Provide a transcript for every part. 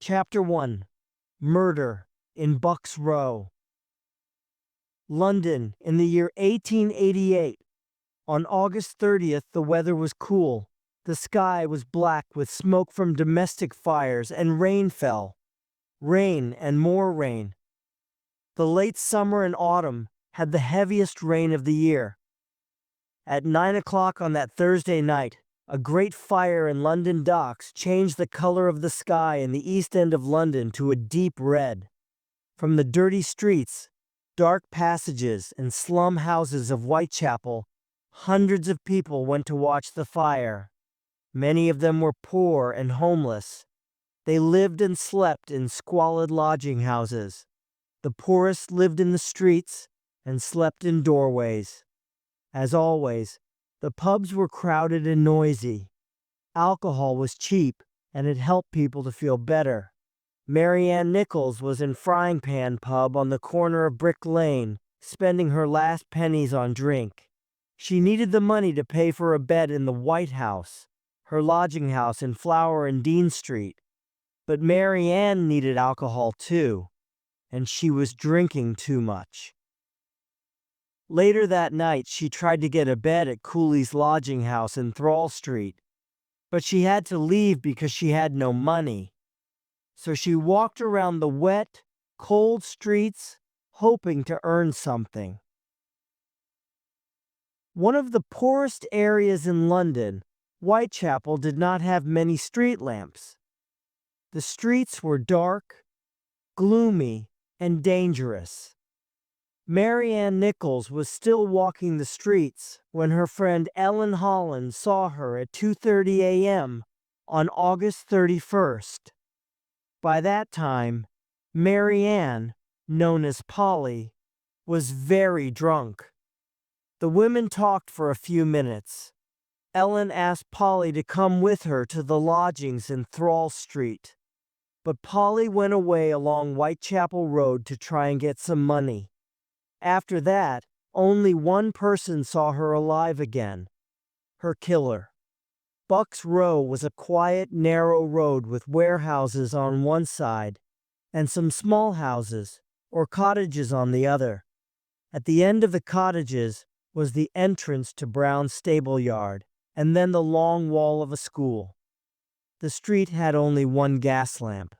Chapter 1. Murder in Bucks Row. London, in the year 1888. On August 30th, the weather was cool. The sky was black with smoke from domestic fires, and rain fell. Rain and more rain. The late summer and autumn had the heaviest rain of the year. At 9 o'clock on that Thursday night, a great fire in London docks changed the color of the sky in the East End of London to a deep red. From the dirty streets, dark passages, and slum houses of Whitechapel, hundreds of people went to watch the fire. Many of them were poor and homeless. They lived and slept in squalid lodging houses. The poorest lived in the streets and slept in doorways. As always, the pubs were crowded and noisy. Alcohol was cheap, and it helped people to feel better. Mary Ann Nichols was in Frying Pan Pub on the corner of Brick Lane, spending her last pennies on drink. She needed the money to pay for a bed in the White House, her lodging house in Flower and Dean Street. But Mary Ann needed alcohol too, and she was drinking too much. Later that night, she tried to get a bed at Cooley's lodging house in Thrall Street, but she had to leave because she had no money. So she walked around the wet, cold streets, hoping to earn something. One of the poorest areas in London, Whitechapel did not have many street lamps. The streets were dark, gloomy, and dangerous. Mary Ann Nichols was still walking the streets when her friend Ellen Holland saw her at 2:30 a.m. on August 31st. By that time, Mary Ann, known as Polly, was very drunk. The women talked for a few minutes. Ellen asked Polly to come with her to the lodgings in Thrall Street, but Polly went away along Whitechapel Road to try and get some money. After that, only one person saw her alive again: her killer. Bucks Row was a quiet, narrow road with warehouses on one side and some small houses or cottages on the other. At the end of the cottages was the entrance to Brown's stable yard, and then the long wall of a school. The street had only one gas lamp.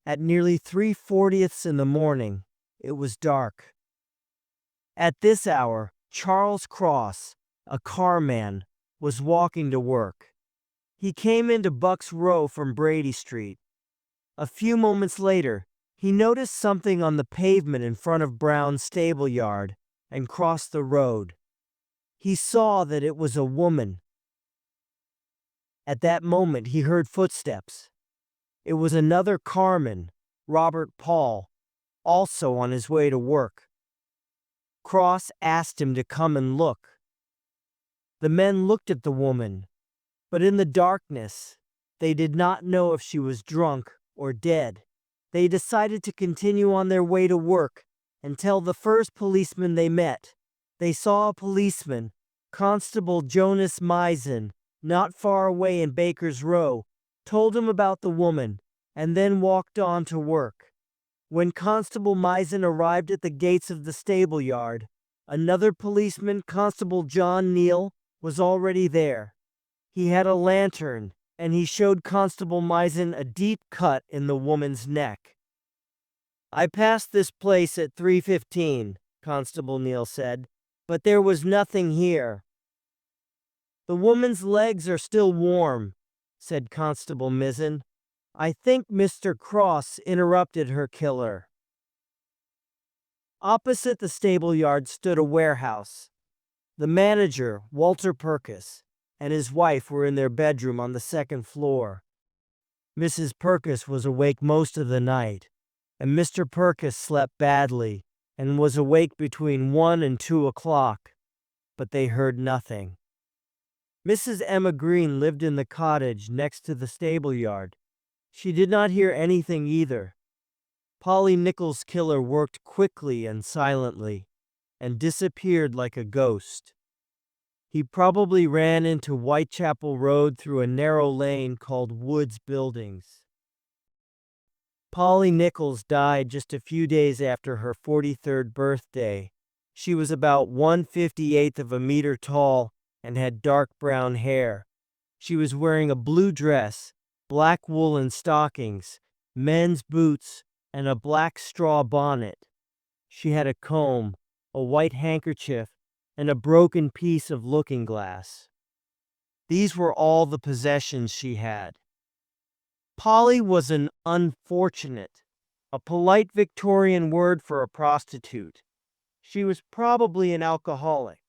At nearly 3:40 in the morning, it was dark. At this hour, Charles Cross, a carman, was walking to work. He came into Bucks Row from Brady Street. A few moments later, he noticed something on the pavement in front of Brown's stable yard and crossed the road. He saw that it was a woman. At that moment, he heard footsteps. It was another carman, Robert Paul, also on his way to work. Cross asked him to come and look. The men looked at the woman, but in the darkness, they did not know if she was drunk or dead. They decided to continue on their way to work and tell the first policeman they met. They saw a policeman, Constable Jonas Misen, not far away in Baker's Row, told him about the woman, and then walked on to work. When Constable Misen arrived at the gates of the stable yard, another policeman, Constable John Neal, was already there. He had a lantern, and he showed Constable Misen a deep cut in the woman's neck. "I passed this place at 3:15, Constable Neal said, "but there was nothing here." "The woman's legs are still warm," said Constable Misen. "I think Mr. Cross interrupted her killer." Opposite the stable yard stood a warehouse. The manager, Walter Purkis, and his wife were in their bedroom on the second floor. Mrs. Purkis was awake most of the night, and Mr. Purkis slept badly and was awake between 1 and 2 o'clock, but they heard nothing. Mrs. Emma Green lived in the cottage next to the stable yard. She did not hear anything either. Polly Nichols' killer worked quickly and silently, and disappeared like a ghost. He probably ran into Whitechapel Road through a narrow lane called Woods Buildings. Polly Nichols died just a few days after her 43rd birthday. She was about 1/58 of a meter tall and had dark brown hair. She was wearing a blue dress, black woolen stockings, men's boots, and a black straw bonnet. She had a comb, a white handkerchief, and a broken piece of looking glass. These were all the possessions she had. Polly was an unfortunate, a polite Victorian word for a prostitute. She was probably an alcoholic.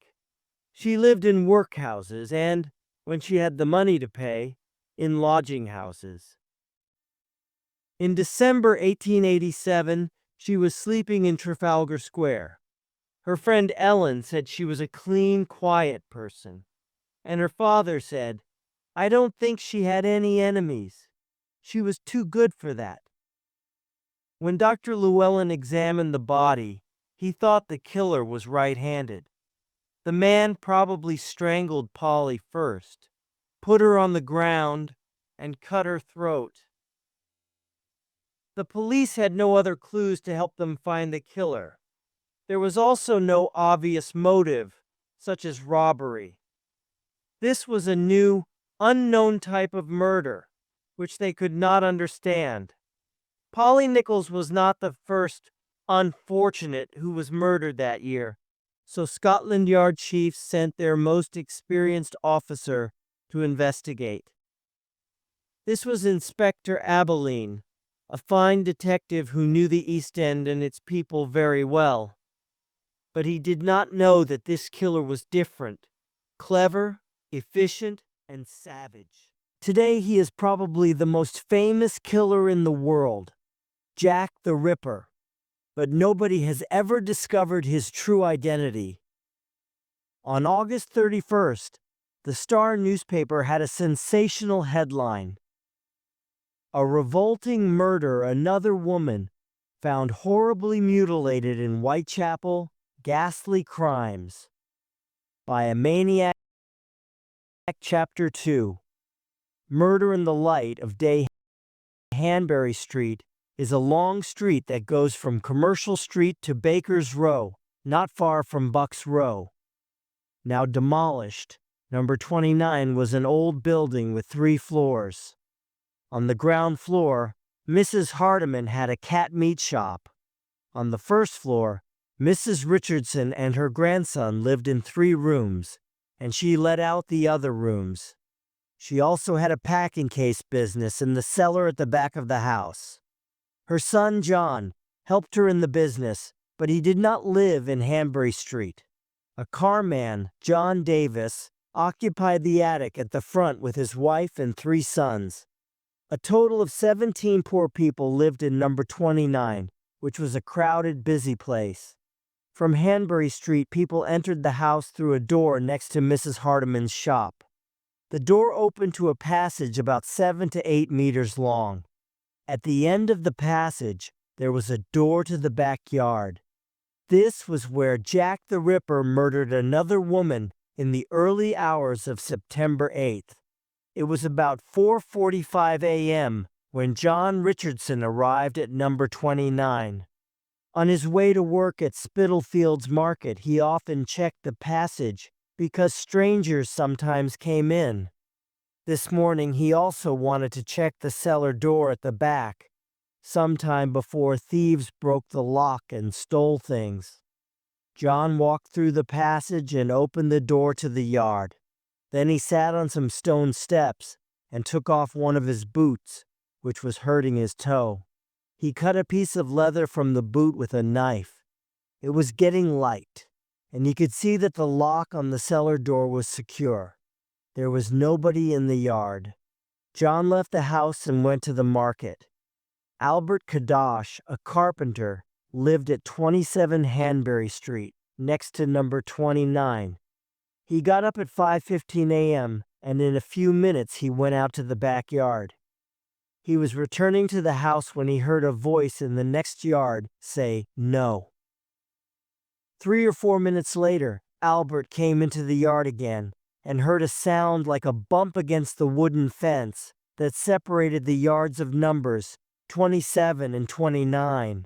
She lived in workhouses and, when she had the money to pay, in lodging houses. In December 1887, she was sleeping in Trafalgar Square. Her friend Ellen said she was a clean, quiet person. And her father said, "I don't think she had any enemies. She was too good for that." When Dr. Llewellyn examined the body, he thought the killer was right-handed. The man probably strangled Polly first, put her on the ground, and cut her throat. The police had no other clues to help them find the killer. There was also no obvious motive, such as robbery. This was a new, unknown type of murder, which they could not understand. Polly Nichols was not the first unfortunate who was murdered that year, so Scotland Yard chiefs sent their most experienced officer to investigate. This was Inspector Abilene, a fine detective who knew the East End and its people very well. But he did not know that this killer was different, clever, efficient, and savage. Today he is probably the most famous killer in the world, Jack the Ripper. But nobody has ever discovered his true identity. On August 31st, the Star newspaper had a sensational headline. "A revolting murder, another woman found horribly mutilated in Whitechapel, ghastly crimes by a maniac." Chapter 2. Murder in the light of day. Hanbury Street is a long street that goes from Commercial Street to Baker's Row, not far from Buck's Row. Now demolished, number 29 was an old building with 3 floors. On the ground floor, Mrs Hardiman had a cat meat shop. On the first floor, Mrs Richardson and her grandson lived in 3 rooms, and she let out the other rooms. She also had a packing case business in the cellar at the back of the house. Her son, John, helped her in the business, but he did not live in Hanbury Street. A carman, John Davis, occupied the attic at the front with his wife and 3 sons. A total of 17 poor people lived in number 29, which was a crowded, busy place. From Hanbury Street, people entered the house through a door next to Mrs. Hardiman's shop. The door opened to a passage about 7 to 8 meters long. At the end of the passage, there was a door to the backyard. This was where Jack the Ripper murdered another woman in the early hours of September 8th. It was about 4:45 a.m. when John Richardson arrived at number 29. On his way to work at Spitalfields Market, he often checked the passage because strangers sometimes came in. This morning he also wanted to check the cellar door at the back, sometime before thieves broke the lock and stole things. John walked through the passage and opened the door to the yard. Then he sat on some stone steps and took off one of his boots, which was hurting his toe. He cut a piece of leather from the boot with a knife. It was getting light, and he could see that the lock on the cellar door was secure. There was nobody in the yard. John left the house and went to the market. Albert Kadosh, a carpenter, lived at 27 Hanbury Street, next to number 29. He got up at 5:15 a.m., and in a few minutes he went out to the backyard. He was returning to the house when he heard a voice in the next yard say, "No." 3 or 4 minutes later, Albert came into the yard again and heard a sound like a bump against the wooden fence that separated the yards of numbers 27 and 29.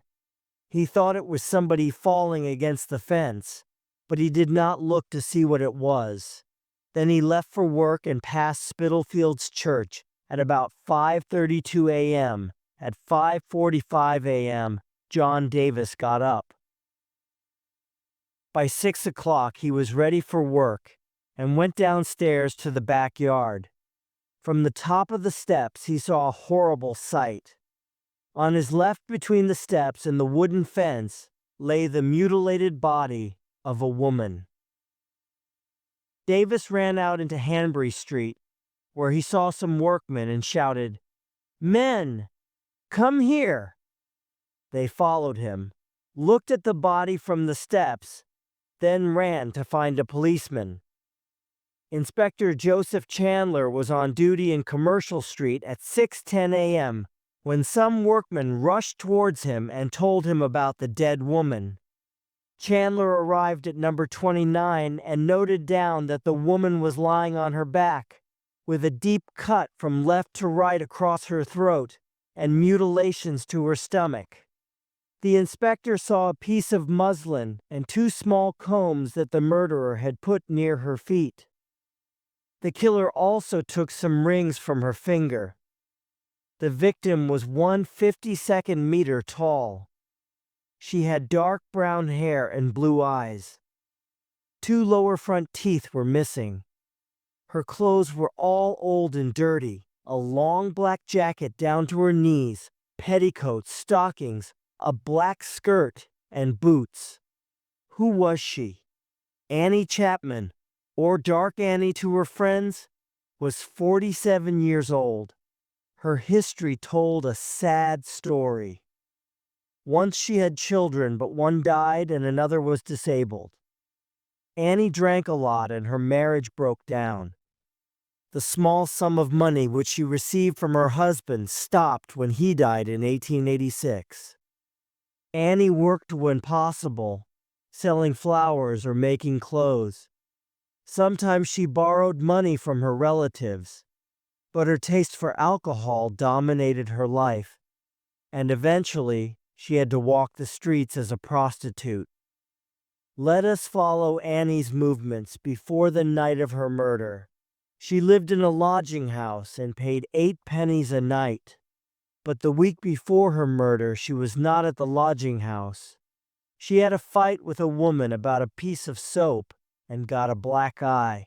He thought it was somebody falling against the fence, but he did not look to see what it was. Then he left for work and passed Spitalfields Church at about 5:32 a.m. At 5:45 a.m., John Davis got up. By 6 o'clock, he was ready for work and went downstairs to the backyard. From the top of the steps, he saw a horrible sight. On his left, between the steps and the wooden fence, lay the mutilated body of a woman. Davis ran out into Hanbury Street, where he saw some workmen, and shouted, "Men, come here!" They followed him, looked at the body from the steps, then ran to find a policeman. Inspector Joseph Chandler was on duty in Commercial Street at 6:10 a.m. when some workmen rushed towards him and told him about the dead woman. Chandler arrived at number 29 and noted down that the woman was lying on her back, with a deep cut from left to right across her throat and mutilations to her stomach. The inspector saw a piece of muslin and 2 small combs that the murderer had put near her feet. The killer also took some rings from her finger. The victim was 1/52 meter tall. She had dark brown hair and blue eyes. 2 lower front teeth were missing. Her clothes were all old and dirty, a long black jacket down to her knees, petticoats, stockings, a black skirt, and boots. Who was she? Annie Chapman, or Dark Annie to her friends, was 47 years old. Her history told a sad story. Once she had children, but one died and another was disabled. Annie drank a lot and her marriage broke down. The small sum of money which she received from her husband stopped when he died in 1886. Annie worked when possible, selling flowers or making clothes. Sometimes she borrowed money from her relatives, but her taste for alcohol dominated her life, and eventually she had to walk the streets as a prostitute. Let us follow Annie's movements before the night of her murder. She lived in a lodging house and paid 8 pennies a night. But the week before her murder, she was not at the lodging house. She had a fight with a woman about a piece of soap and got a black eye.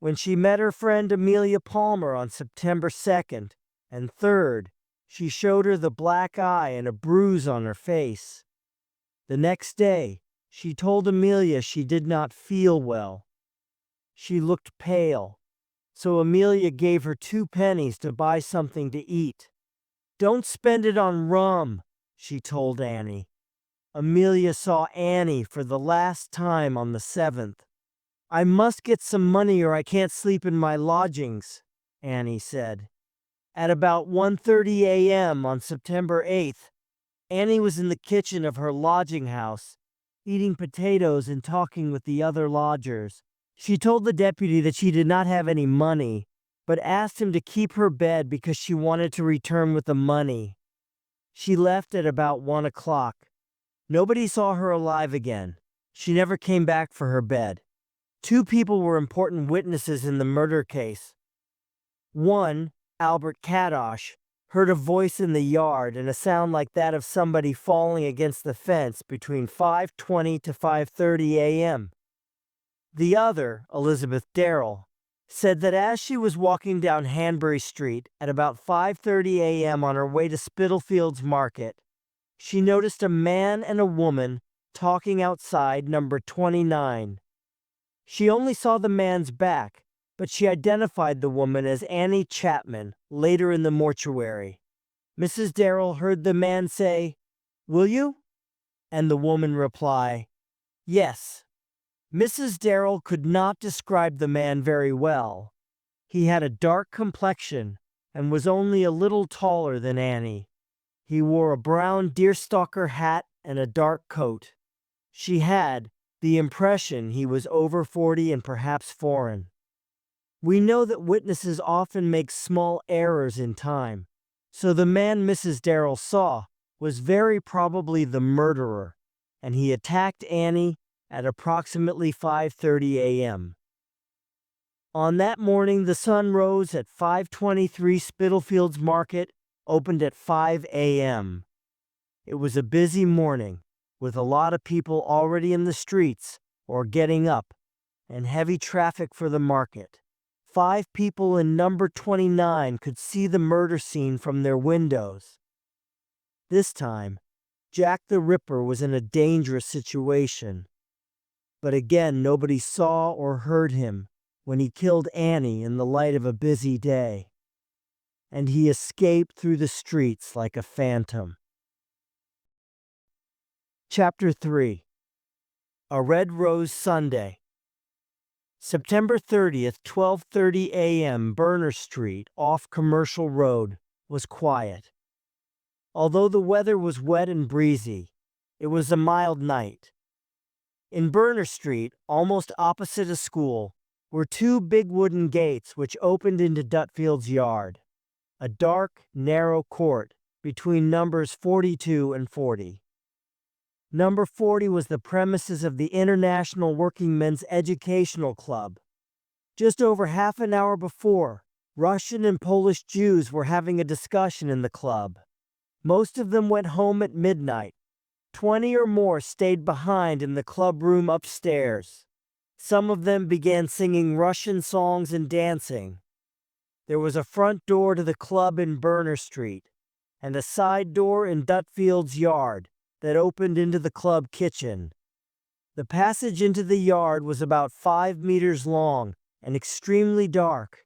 When she met her friend Amelia Palmer on September 2nd and 3rd, she showed her the black eye and a bruise on her face. The next day, she told Amelia she did not feel well. She looked pale, so Amelia gave her 2 pennies to buy something to eat. "Don't spend it on rum," she told Annie. Amelia saw Annie for the last time on the 7th. "I must get some money or I can't sleep in my lodgings," Annie said. At about 1:30 a.m. on September 8th, Annie was in the kitchen of her lodging house, eating potatoes and talking with the other lodgers. She told the deputy that she did not have any money, but asked him to keep her bed because she wanted to return with the money. She left at about 1 o'clock. Nobody saw her alive again. She never came back for her bed. 2 people were important witnesses in the murder case. One, Albert Kadosh, heard a voice in the yard and a sound like that of somebody falling against the fence between 5:20 to 5:30 a.m. The other, Elizabeth Darrell, said that as she was walking down Hanbury Street at about 5:30 a.m. on her way to Spitalfields Market, she noticed a man and a woman talking outside number 29. She only saw the man's back, but she identified the woman as Annie Chapman later in the mortuary. Mrs. Darrell heard the man say, "Will you?" and the woman reply, "Yes." Mrs. Darrell could not describe the man very well. He had a dark complexion and was only a little taller than Annie. He wore a brown deerstalker hat and a dark coat. She had the impression he was over 40 and perhaps foreign. We know that witnesses often make small errors in time, So the man Mrs. Darrell saw was very probably the murderer, and he attacked Annie at approximately 5:30 a.m. On that morning, the sun rose at 5:23. Spitalfields Market opened at 5 a.m. It was a busy morning, with a lot of people already in the streets or getting up, and heavy traffic for the market. 5 people in number 29 could see the murder scene from their windows. This time, Jack the Ripper was in a dangerous situation. But again, nobody saw or heard him when he killed Annie in the light of a busy day. And he escaped through the streets like a phantom. Chapter 3. A Red Rose Sunday. September 30th, 12:30 a.m. Burner Street, off Commercial Road, was quiet. Although the weather was wet and breezy, it was a mild night. In Burner Street, almost opposite a school, were 2 big wooden gates which opened into Dutfield's yard, a dark, narrow court between numbers 42 and 40. Number 40 was the premises of the International Workingmen's Educational Club. Just over half an hour before, Russian and Polish Jews were having a discussion in the club. Most of them went home at midnight. 20 or more stayed behind in the club room upstairs. Some of them began singing Russian songs and dancing. There was a front door to the club in Burner Street, and a side door in Dutfield's yard that opened into the club kitchen. The passage into the yard was about 5 meters long and extremely dark.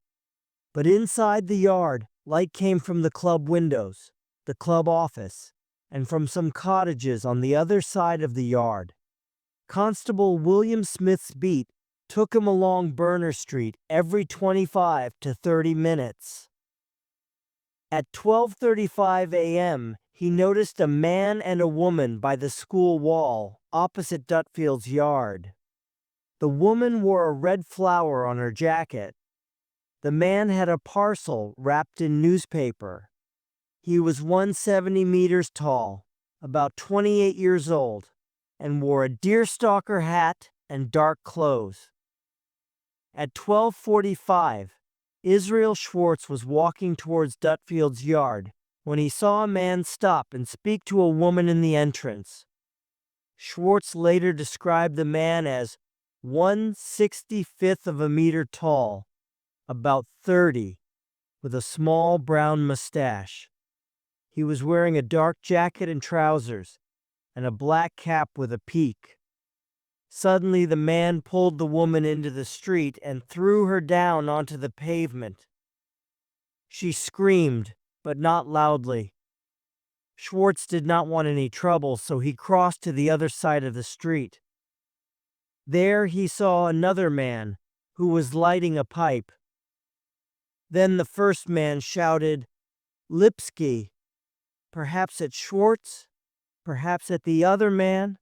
But inside the yard, light came from the club windows, the club office, and from some cottages on the other side of the yard. Constable William Smith's beat took him along Burner Street every 25 to 30 minutes. At 12:35 a.m., he noticed a man and a woman by the school wall opposite Dutfield's yard. The woman wore a red flower on her jacket. The man had a parcel wrapped in newspaper. He was 170 meters tall, about 28 years old, and wore a deerstalker hat and dark clothes. At 12:45, Israel Schwartz was walking towards Dutfield's yard when he saw a man stop and speak to a woman in the entrance. Schwartz later described the man as 1/65 of a meter tall, about 30, with a small brown mustache. He was wearing a dark jacket and trousers, and a black cap with a peak. Suddenly the man pulled the woman into the street and threw her down onto the pavement. She screamed, but not loudly. Schwartz did not want any trouble, so he crossed to the other side of the street. There he saw another man who was lighting a pipe. Then the first man shouted, "Lipsky," perhaps at Schwartz, perhaps at the other man.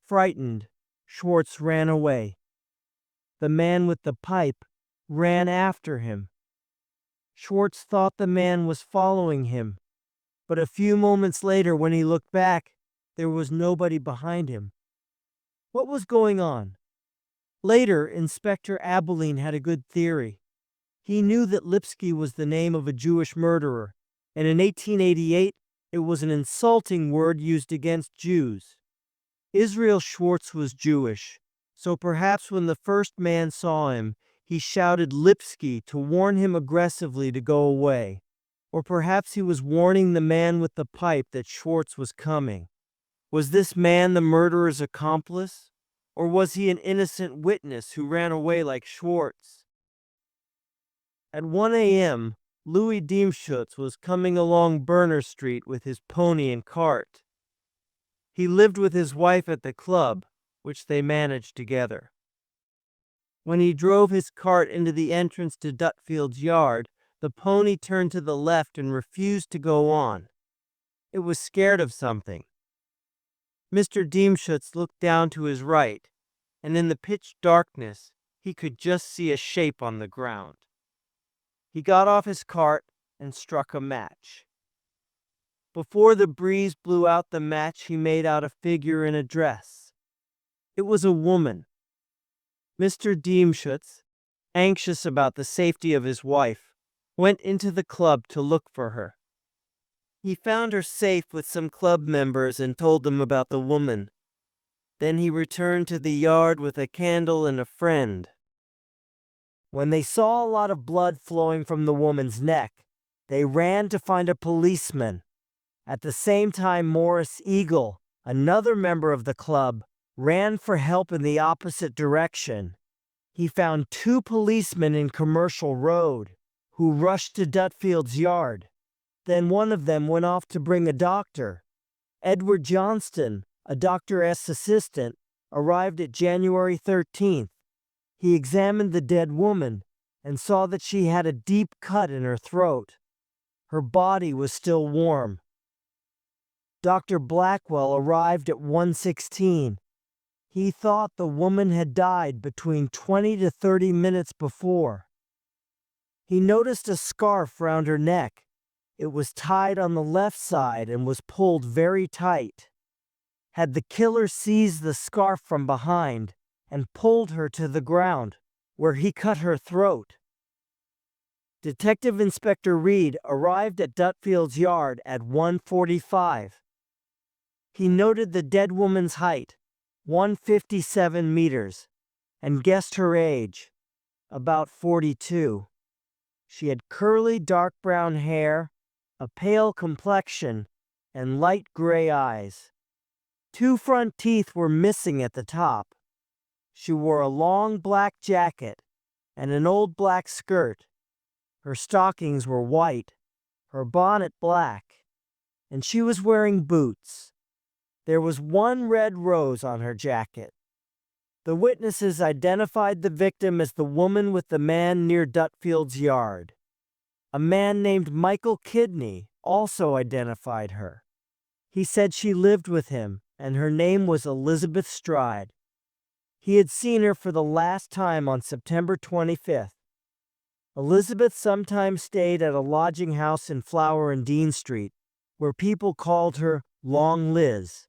Frightened, Schwartz ran away. The man with the pipe ran after him. Schwartz thought the man was following him, but a few moments later, when he looked back, there was nobody behind him. What was going on? Later, Inspector Abilene had a good theory. He knew that Lipsky was the name of a Jewish murderer, and in 1888, it was an insulting word used against Jews. Israel Schwartz was Jewish, so perhaps when the first man saw him, he shouted Lipsky to warn him aggressively to go away. Or perhaps he was warning the man with the pipe that Schwartz was coming. Was this man the murderer's accomplice? Or was he an innocent witness who ran away like Schwartz? At 1 a.m., Louis Diemschutz was coming along Burner Street with his pony and cart. He lived with his wife at the club, which they managed together. When he drove his cart into the entrance to Dutfield's yard, the pony turned to the left and refused to go on. It was scared of something. Mr. Diemschutz looked down to his right, and in the pitch darkness, he could just see a shape on the ground. He got off his cart, and struck a match. Before the breeze blew out the match, he made out a figure in a dress. It was a woman. Mr. Deemschutz, anxious about the safety of his wife, went into the club to look for her. He found her safe with some club members and told them about the woman. Then he returned to the yard with a candle and a friend. When they saw a lot of blood flowing from the woman's neck, they ran to find a policeman. At the same time, Morris Eagle, another member of the club, ran for help in the opposite direction. He found 2 policemen in Commercial Road, who rushed to Dutfield's yard. Then one of them went off to bring a doctor. Edward Johnston, a doctor's assistant, arrived at January 13th. He examined the dead woman and saw that she had a deep cut in her throat. Her body was still warm. Dr. Blackwell arrived at 1:16. He thought the woman had died between 20 to 30 minutes before. He noticed a scarf round her neck. It was tied on the left side and was pulled very tight. Had the killer seized the scarf from behind and pulled her to the ground, where he cut her throat? Detective Inspector Reed arrived at Dutfield's yard at 1:45. He noted the dead woman's height, 157 meters, and guessed her age, about 42. She had curly dark brown hair, a pale complexion, and light gray eyes. 2 front teeth were missing at the top. She wore a long black jacket and an old black skirt. Her stockings were white, her bonnet black, and she was wearing boots. There was 1 red rose on her jacket. The witnesses identified the victim as the woman with the man near Dutfield's yard. A man named Michael Kidney also identified her. He said she lived with him, and her name was Elizabeth Stride. He had seen her for the last time on September 25th. Elizabeth sometimes stayed at a lodging house in Flower and Dean Street, where people called her Long Liz.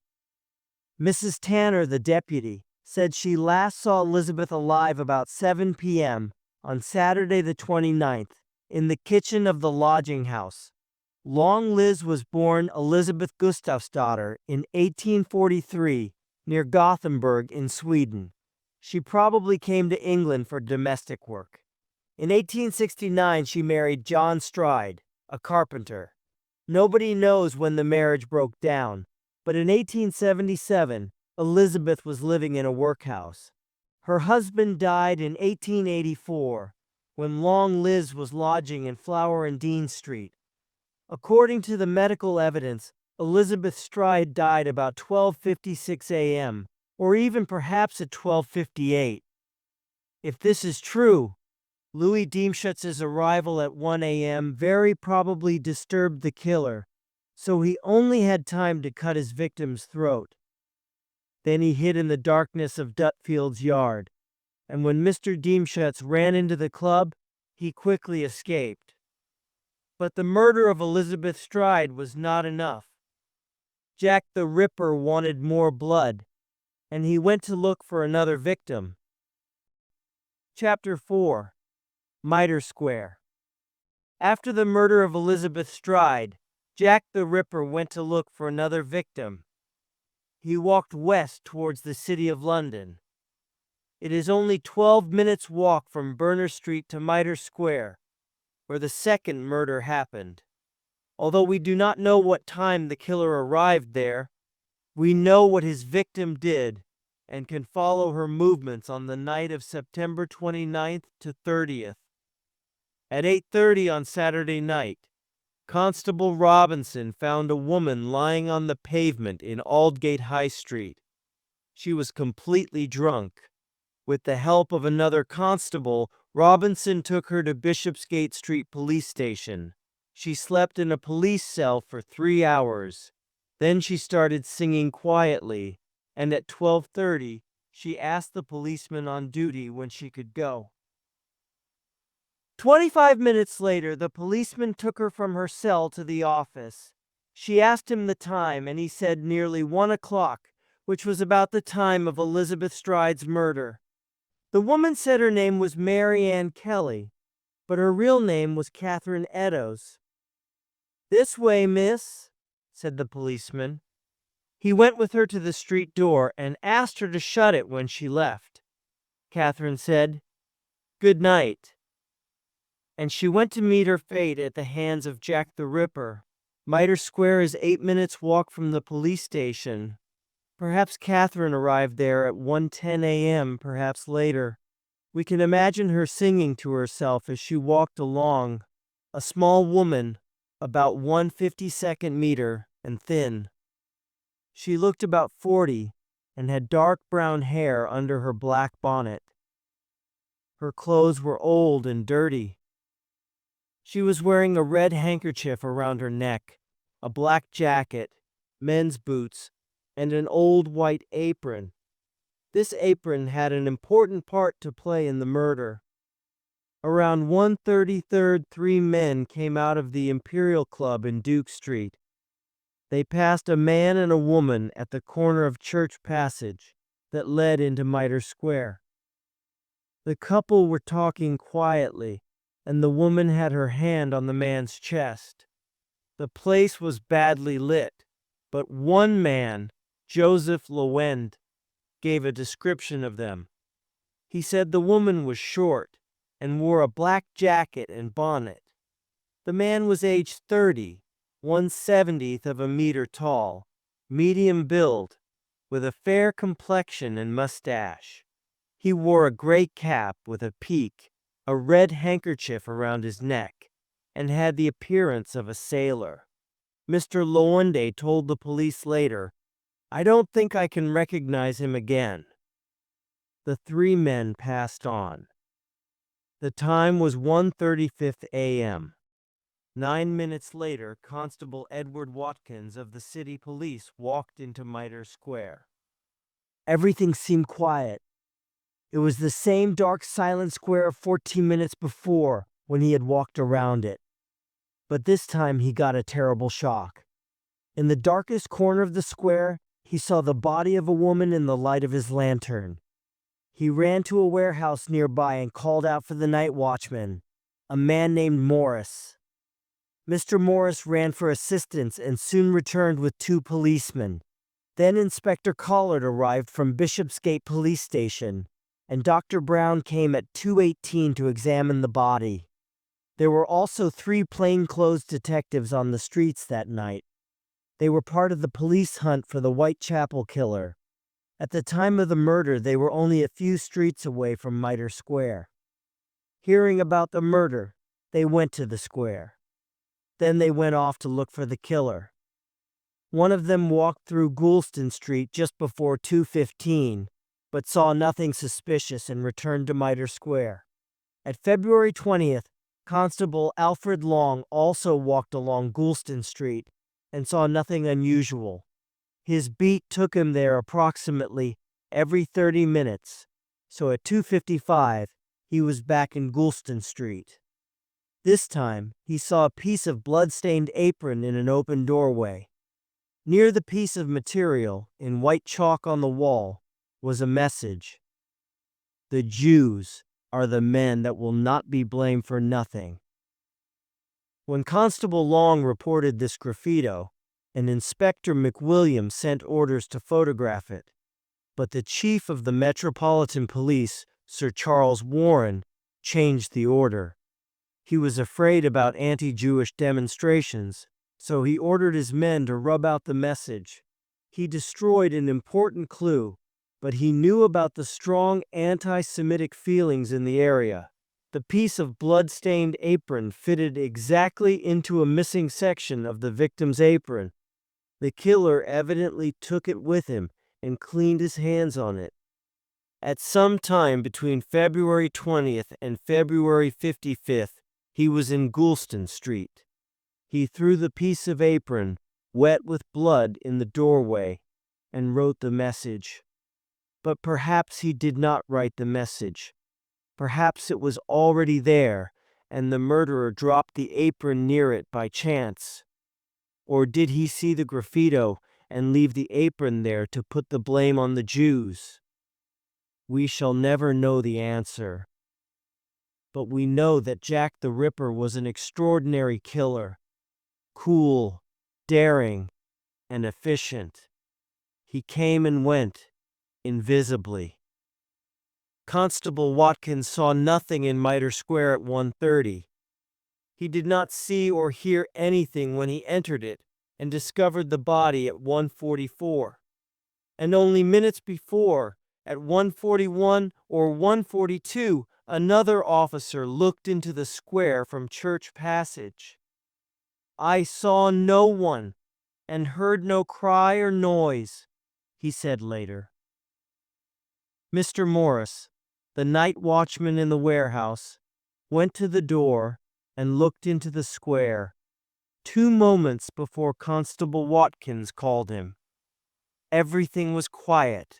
Mrs. Tanner, the deputy, said she last saw Elizabeth alive about 7 p.m. on Saturday the 29th in the kitchen of the lodging house. Long Liz was born Elizabeth Gustafsdotter in 1843 near Gothenburg in Sweden. She probably came to England for domestic work. In 1869, she married John Stride, a carpenter. Nobody knows when the marriage broke down, but in 1877, Elizabeth was living in a workhouse. Her husband died in 1884, when Long Liz was lodging in Flower and Dean Street. According to the medical evidence, Elizabeth Stride died about 12:56 a.m., or even perhaps at 12:58. If this is true, Louis Deemschutz's arrival at 1 a.m. very probably disturbed the killer, so he only had time to cut his victim's throat. Then he hid in the darkness of Dutfield's yard, and when Mr. Deemschutz ran into the club, he quickly escaped. But the murder of Elizabeth Stride was not enough. Jack the Ripper wanted more blood, and he went to look for another victim. Chapter 4. Mitre Square. After the murder of Elizabeth Stride, Jack the Ripper went to look for another victim. He walked west towards the City of London. It is only 12 minutes' walk from Berners Street to Mitre Square, where the second murder happened. Although we do not know what time the killer arrived there, we know what his victim did and can follow her movements on the night of September 29th to 30th. At 8:30 on Saturday night, Constable Robinson found a woman lying on the pavement in Aldgate High Street. She was completely drunk. With the help of another constable, Robinson took her to Bishopsgate Street Police Station. She slept in a police cell for 3 hours. Then she started singing quietly, and at 12:30, she asked the policeman on duty when she could go. 25 minutes later, the policeman took her from her cell to the office. She asked him the time, and he said nearly 1 o'clock, which was about the time of Elizabeth Stride's murder. The woman said her name was Mary Ann Kelly, but her real name was Catherine Eddowes. "This way, miss," said the policeman. He went with her to the street door and asked her to shut it when she left. Catherine said, "Good night," and she went to meet her fate at the hands of Jack the Ripper. Mitre Square is 8 minutes' walk from the police station. Perhaps Catherine arrived there at 1:10 a.m., perhaps later. We can imagine her singing to herself as she walked along, a small woman, about 1/52nd meter, and thin. She looked about 40, and had dark brown hair under her black bonnet. Her clothes were old and dirty. She was wearing a red handkerchief around her neck, a black jacket, men's boots, and an old white apron. This apron had an important part to play in the murder. Around 133rd, 3 men came out of the Imperial Club in Duke Street. They passed a man and a woman at the corner of Church Passage that led into Mitre Square. The couple were talking quietly, and the woman had her hand on the man's chest. The place was badly lit, but one man, Joseph Lewend, gave a description of them. He said the woman was short and wore a black jacket and bonnet. The man was aged 30, 1/70th of a meter tall, medium build, with a fair complexion and mustache. He wore a gray cap with a peak, a red handkerchief around his neck, and had the appearance of a sailor. Mr. Lewende told the police later, "I don't think I can recognize him again." The 3 men passed on. The time was 1:35 a.m. 9 minutes later, Constable Edward Watkins of the city police walked into Mitre Square. Everything seemed quiet. It was the same dark, silent square of 14 minutes before when he had walked around it. But this time he got a terrible shock. In the darkest corner of the square, he saw the body of a woman in the light of his lantern. He ran to a warehouse nearby and called out for the night watchman, a man named Morris. Mr. Morris ran for assistance and soon returned with 2 policemen. Then Inspector Collard arrived from Bishopsgate Police Station, and Dr. Brown came at 2:18 to examine the body. There were also 3 plainclothes detectives on the streets that night. They were part of the police hunt for the Whitechapel killer. At the time of the murder, they were only a few streets away from Mitre Square. Hearing about the murder, they went to the square. Then they went off to look for the killer. One of them walked through Goulston Street just before 2:15, but saw nothing suspicious and returned to Mitre Square. At February 20th, Constable Alfred Long also walked along Goulston Street and saw nothing unusual. His beat took him there approximately every 30 minutes, so at 2:55 he was back in Goulston Street. This time, he saw a piece of blood-stained apron in an open doorway. Near the piece of material, in white chalk on the wall, was a message. "The Jews are the men that will not be blamed for nothing." When Constable Long reported this graffito, and Inspector McWilliams sent orders to photograph it. But the chief of the Metropolitan Police, Sir Charles Warren, changed the order. He was afraid about anti-Jewish demonstrations, so he ordered his men to rub out the message. He destroyed an important clue, but he knew about the strong anti-Semitic feelings in the area. The piece of blood-stained apron fitted exactly into a missing section of the victim's apron. The killer evidently took it with him and cleaned his hands on it. At some time between February 20th and February 55th, he was in Goulston Street. He threw the piece of apron, wet with blood, in the doorway and wrote the message. But perhaps he did not write the message. Perhaps it was already there, and the murderer dropped the apron near it by chance? Or did he see the graffito and leave the apron there to put the blame on the Jews? We shall never know the answer. But we know that Jack the Ripper was an extraordinary killer, cool, daring, and efficient. He came and went, invisibly. Constable Watkins saw nothing in Mitre Square at 1:30. He did not see or hear anything when he entered it and discovered the body at 1:44. And only minutes before, at 1:41 or 1:42, another officer looked into the square from Church Passage. "I saw no one and heard no cry or noise," he said later. Mr. Morris, the night watchman in the warehouse, went to the door and looked into the square 2 moments before Constable Watkins called him. Everything was quiet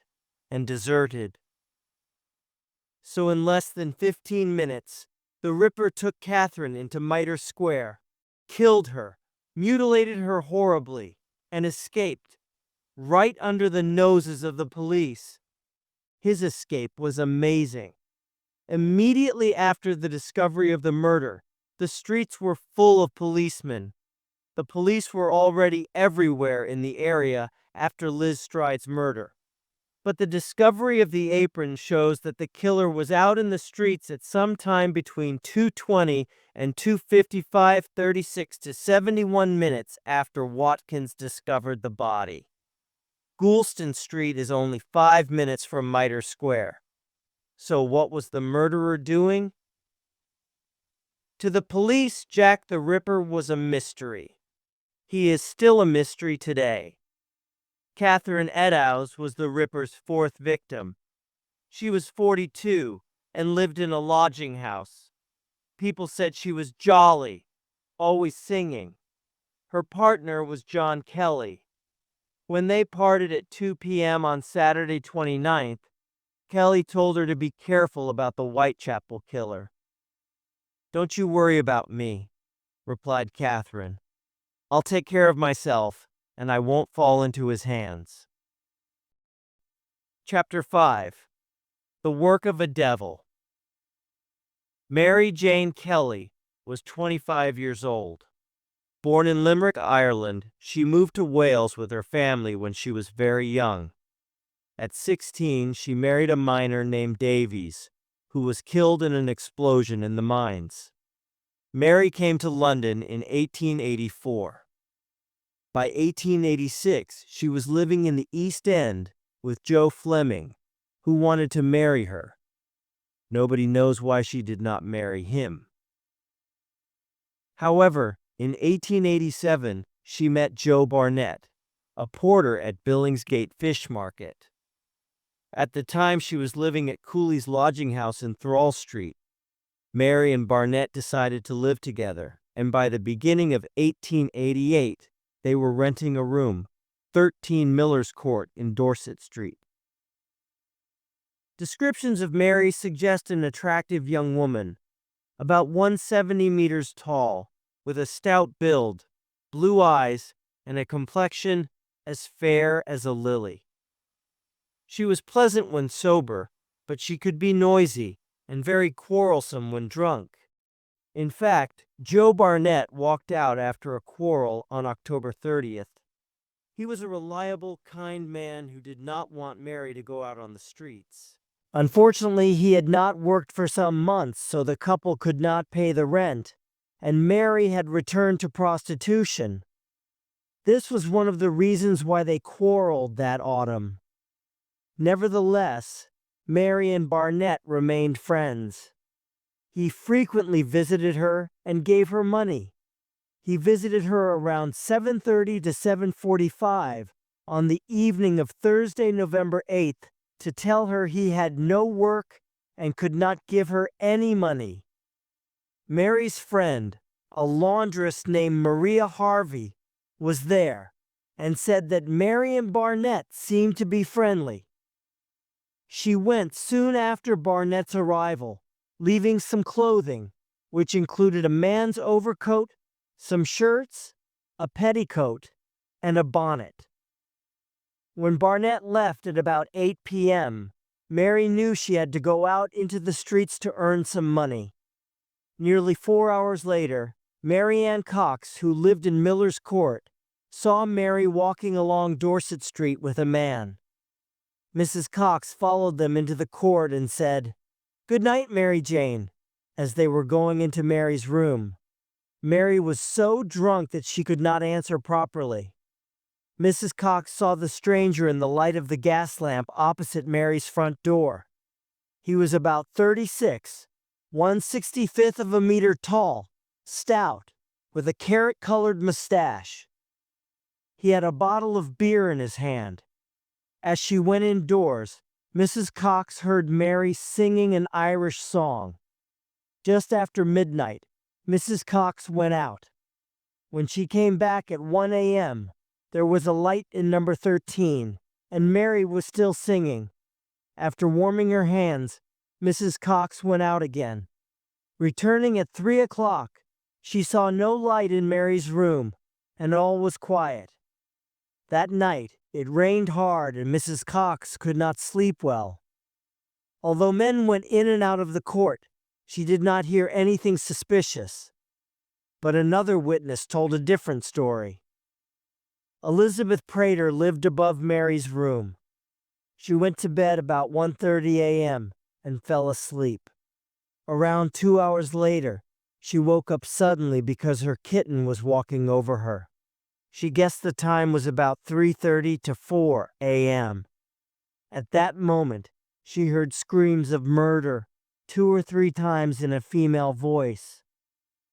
and deserted. So in less than 15 minutes, the Ripper took Catherine into Mitre Square, killed her, mutilated her horribly, and escaped, right under the noses of the police. His escape was amazing. Immediately after the discovery of the murder, the streets were full of policemen. The police were already everywhere in the area after Liz Stride's murder. But the discovery of the apron shows that the killer was out in the streets at some time between 2:20 and 2:55, 36 to 71 minutes after Watkins discovered the body. Goulston Street is only 5 minutes from Mitre Square. So what was the murderer doing? To the police, Jack the Ripper was a mystery. He is still a mystery today. Catherine Eddowes was the Ripper's 4th victim. She was 42 and lived in a lodging house. People said she was jolly, always singing. Her partner was John Kelly. When they parted at 2 p.m. on Saturday 29th, Kelly told her to be careful about the Whitechapel killer. "Don't you worry about me," replied Catherine. "I'll take care of myself, and I won't fall into his hands." Chapter 5. The Work of a Devil. Mary Jane Kelly was 25 years old. Born in Limerick, Ireland, she moved to Wales with her family when she was very young. At 16, she married a miner named Davies, who was killed in an explosion in the mines. Mary came to London in 1884. By 1886, she was living in the East End with Joe Fleming, who wanted to marry her. Nobody knows why she did not marry him. However, in 1887, she met Joe Barnett, a porter at Billingsgate Fish Market. At the time, she was living at Cooley's lodging house in Thrall Street. Mary and Barnett decided to live together, and by the beginning of 1888, they were renting a room, 13 Miller's Court in Dorset Street. Descriptions of Mary suggest an attractive young woman, about 170 meters tall, with a stout build, blue eyes, and a complexion as fair as a lily. She was pleasant when sober, but she could be noisy and very quarrelsome when drunk. In fact, Joe Barnett walked out after a quarrel on October 30th. He was a reliable, kind man who did not want Mary to go out on the streets. Unfortunately, he had not worked for some months, so the couple could not pay the rent, and Mary had returned to prostitution. This was one of the reasons why they quarreled that autumn. Nevertheless, Mary and Barnett remained friends. He frequently visited her and gave her money. He visited her around 7:30 to 7:45 on the evening of Thursday, November 8th, to tell her he had no work and could not give her any money. Mary's friend, a laundress named Maria Harvey, was there and said that Mary and Barnett seemed to be friendly. She went soon after Barnett's arrival, leaving some clothing, which included a man's overcoat, some shirts, a petticoat, and a bonnet. When Barnett left at about 8 p.m., Mary knew she had to go out into the streets to earn some money. Nearly 4 hours later, Mary Ann Cox, who lived in Miller's Court, saw Mary walking along Dorset Street with a man. Mrs. Cox followed them into the court and said, "Good night, Mary Jane," as they were going into Mary's room. Mary was so drunk that she could not answer properly. Mrs. Cox saw the stranger in the light of the gas lamp opposite Mary's front door. He was about 36, 1/65 of a meter tall, stout, with a carrot-colored mustache. He had a bottle of beer in his hand. As she went indoors, Mrs. Cox heard Mary singing an Irish song. Just after midnight, Mrs. Cox went out. When she came back at 1 a.m., there was a light in number 13, and Mary was still singing. After warming her hands, Mrs. Cox went out again. Returning at 3 o'clock, she saw no light in Mary's room, and all was quiet. That night, it rained hard and Mrs. Cox could not sleep well. Although men went in and out of the court, she did not hear anything suspicious. But another witness told a different story. Elizabeth Prater lived above Mary's room. She went to bed about 1:30 a.m. and fell asleep. Around 2 hours later, she woke up suddenly because her kitten was walking over her. She guessed the time was about 3:30 to 4 a.m. At that moment, she heard screams of murder 2 or 3 times in a female voice.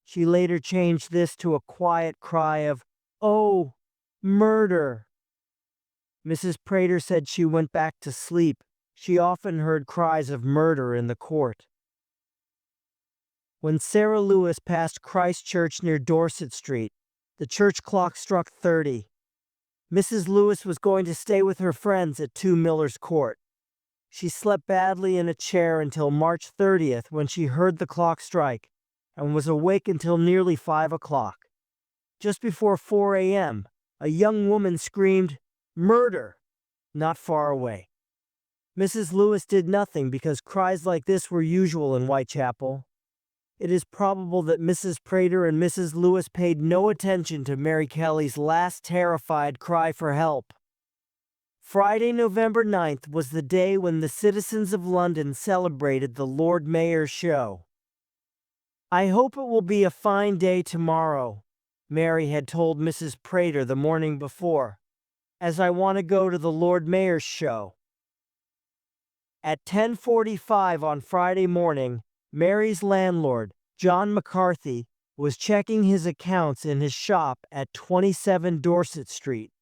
She later changed this to a quiet cry of, "Oh, murder!" Mrs. Prater said she went back to sleep. She often heard cries of murder in the court. When Sarah Lewis passed Christ Church near Dorset Street, the church clock struck 30. Mrs. Lewis was going to stay with her friends at 2 Miller's Court. She slept badly in a chair until March 30th when she heard the clock strike, and was awake until nearly 5 o'clock. Just before 4 a.m., a young woman screamed, "Murder!" not far away. Mrs. Lewis did nothing because cries like this were usual in Whitechapel. It is probable that Mrs. Prater and Mrs. Lewis paid no attention to Mary Kelly's last terrified cry for help. Friday, November 9th was the day when the citizens of London celebrated the Lord Mayor's show. "I hope it will be a fine day tomorrow," Mary had told Mrs. Prater the morning before, "as I want to go to the Lord Mayor's show." At 10:45 on Friday morning, Mary's landlord, John McCarthy, was checking his accounts in his shop at 27 Dorset Street.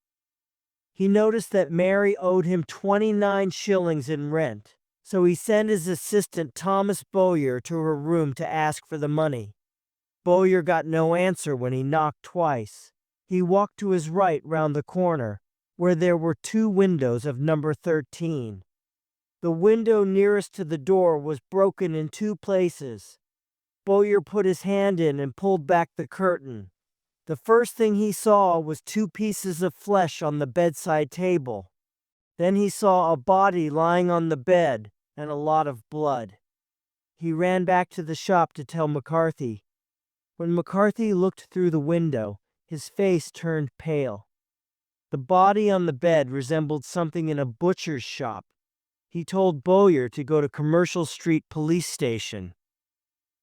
He noticed that Mary owed him 29 shillings in rent, so he sent his assistant Thomas Bowyer to her room to ask for the money. Bowyer got no answer when he knocked twice. He walked to his right round the corner, where there were 2 windows of number 13. The window nearest to the door was broken in 2 places. Bowyer put his hand in and pulled back the curtain. The first thing he saw was 2 pieces of flesh on the bedside table. Then he saw a body lying on the bed and a lot of blood. He ran back to the shop to tell McCarthy. When McCarthy looked through the window, his face turned pale. The body on the bed resembled something in a butcher's shop. He told Bowyer to go to Commercial Street Police Station.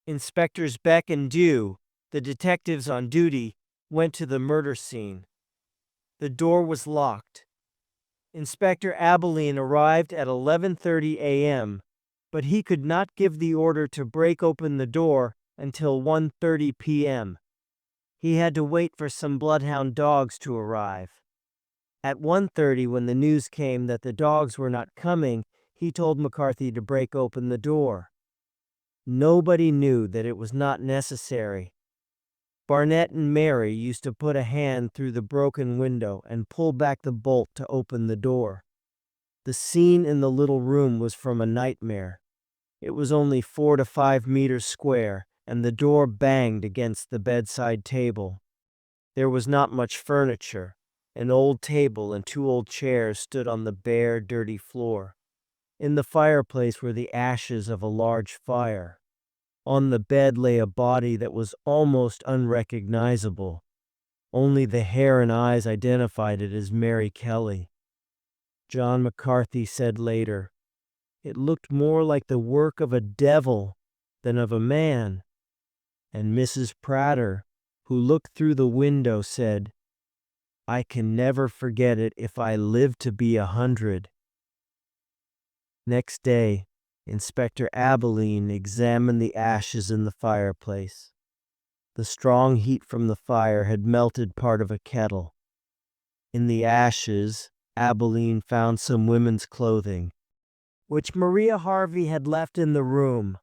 Inspectors Beck and Dew, the detectives on duty, went to the murder scene. The door was locked. Inspector Abilene arrived at 11:30 a.m., but he could not give the order to break open the door until 1:30 p.m. He had to wait for some bloodhound dogs to arrive. At 1:30, when the news came that the dogs were not coming, he told McCarthy to break open the door. Nobody knew that it was not necessary. Barnett and Mary used to put a hand through the broken window and pull back the bolt to open the door. The scene in the little room was from a nightmare. It was only 4 to 5 meters square and the door banged against the bedside table. There was not much furniture. An old table and 2 old chairs stood on the bare, dirty floor. In the fireplace were the ashes of a large fire. On the bed lay a body that was almost unrecognizable. Only the hair and eyes identified it as Mary Kelly. John McCarthy said later, "It looked more like the work of a devil than of a man." And Mrs. Prater, who looked through the window, said, "I can never forget it if I live to be 100. Next day, Inspector Abilene examined the ashes in the fireplace. The strong heat from the fire had melted part of a kettle. In the ashes, Abilene found some women's clothing, which Maria Harvey had left in the room.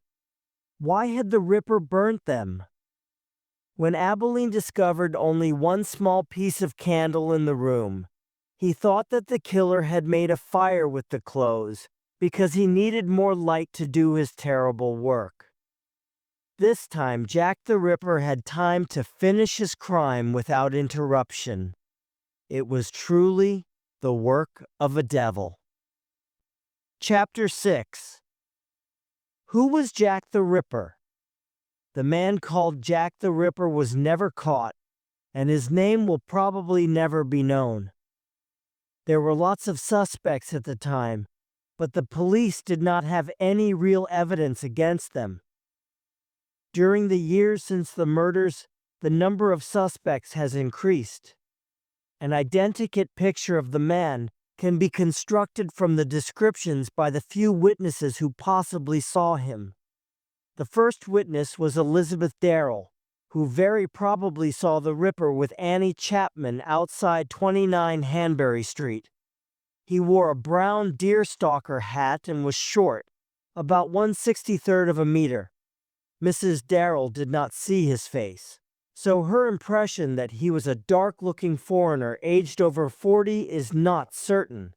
Why had the Ripper burnt them? When Abilene discovered only one small piece of candle in the room, he thought that the killer had made a fire with the clothes because he needed more light to do his terrible work. This time, Jack the Ripper had time to finish his crime without interruption. It was truly the work of a devil. Chapter 6. Who was Jack the Ripper? The man called Jack the Ripper was never caught, and his name will probably never be known. There were lots of suspects at the time, but the police did not have any real evidence against them. During the years since the murders, the number of suspects has increased. An identikit picture of the man can be constructed from the descriptions by the few witnesses who possibly saw him. The first witness was Elizabeth Darrell, who very probably saw the Ripper with Annie Chapman outside 29 Hanbury Street. He wore a brown deerstalker hat and was short, about 1/63 of a meter. Mrs. Darrell did not see his face, so her impression that he was a dark-looking foreigner aged over 40 is not certain.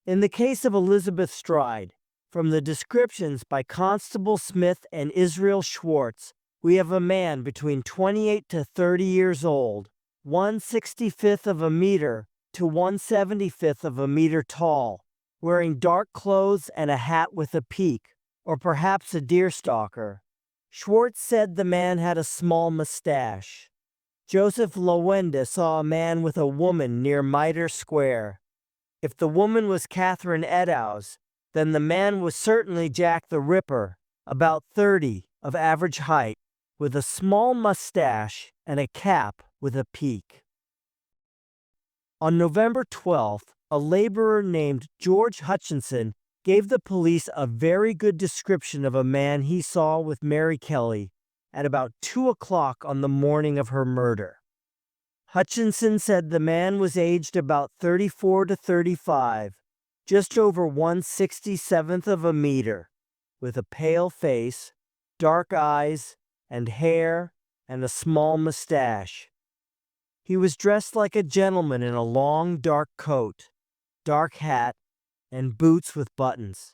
In the case of Elizabeth Stride, from the descriptions by Constable Smith and Israel Schwartz, we have a man between 28 to 30 years old, 1/65 of a meter to 1/75 of a meter tall, wearing dark clothes and a hat with a peak, or perhaps a deerstalker. Schwartz said the man had a small mustache. Joseph Lowenda saw a man with a woman near Mitre Square. If the woman was Catherine Eddowes, then the man was certainly Jack the Ripper, about 30, of average height, with a small mustache and a cap with a peak. On November 12th, a laborer named George Hutchinson gave the police a very good description of a man he saw with Mary Kelly at about 2 o'clock on the morning of her murder. Hutchinson said the man was aged about 34 to 35, just over 1/67 of a meter, with a pale face, dark eyes, and hair, and a small mustache. He was dressed like a gentleman in a long, dark coat, dark hat, and boots with buttons.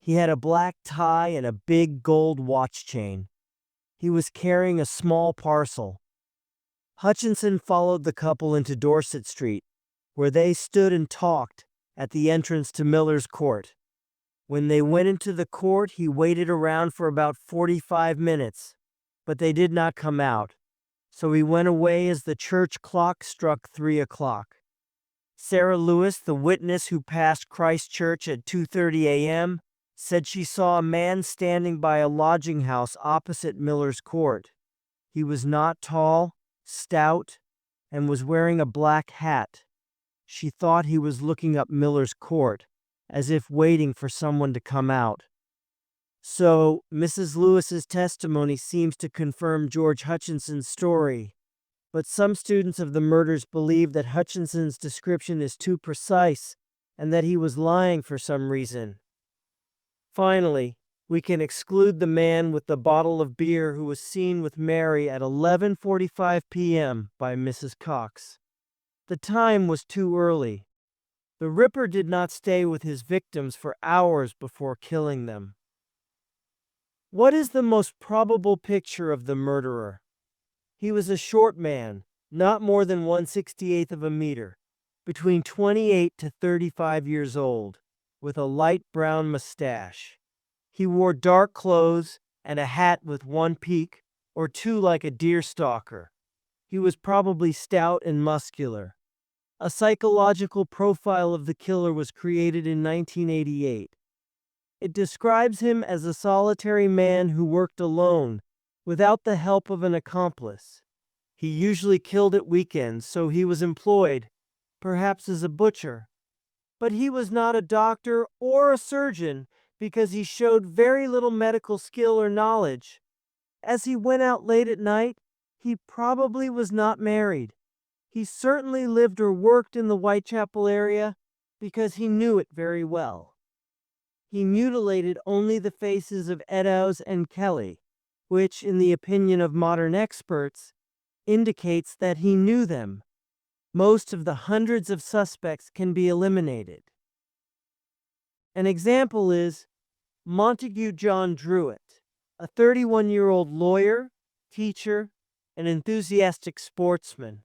He had a black tie and a big gold watch chain. He was carrying a small parcel. Hutchinson followed the couple into Dorset Street, where they stood and talked at the entrance to Miller's Court. When they went into the court, he waited around for about 45 minutes, but they did not come out, so he went away as the church clock struck 3 o'clock. Sarah Lewis, the witness who passed Christ Church at 2:30 a.m., said she saw a man standing by a lodging house opposite Miller's Court. He was not tall, stout, and was wearing a black hat. She thought he was looking up Miller's Court, as if waiting for someone to come out. So, Mrs. Lewis's testimony seems to confirm George Hutchinson's story, but some students of the murders believe that Hutchinson's description is too precise and that he was lying for some reason. Finally, we can exclude the man with the bottle of beer who was seen with Mary at 11:45 p.m. by Mrs. Cox. The time was too early. The Ripper did not stay with his victims for hours before killing them. What is the most probable picture of the murderer? He was a short man, not more than 1/68 of a meter, between 28 to 35 years old, with a light brown mustache. He wore dark clothes and a hat with one peak or two like a deerstalker. He was probably stout and muscular. A psychological profile of the killer was created in 1988. It describes him as a solitary man who worked alone, without the help of an accomplice. He usually killed at weekends, so he was employed, perhaps as a butcher. But he was not a doctor or a surgeon because he showed very little medical skill or knowledge. As he went out late at night, he probably was not married. He certainly lived or worked in the Whitechapel area because he knew it very well. He mutilated only the faces of Eddowes and Kelly, which, in the opinion of modern experts, indicates that he knew them. Most of the hundreds of suspects can be eliminated. An example is Montague John Druitt, a 31-year-old lawyer, teacher, and enthusiastic sportsman.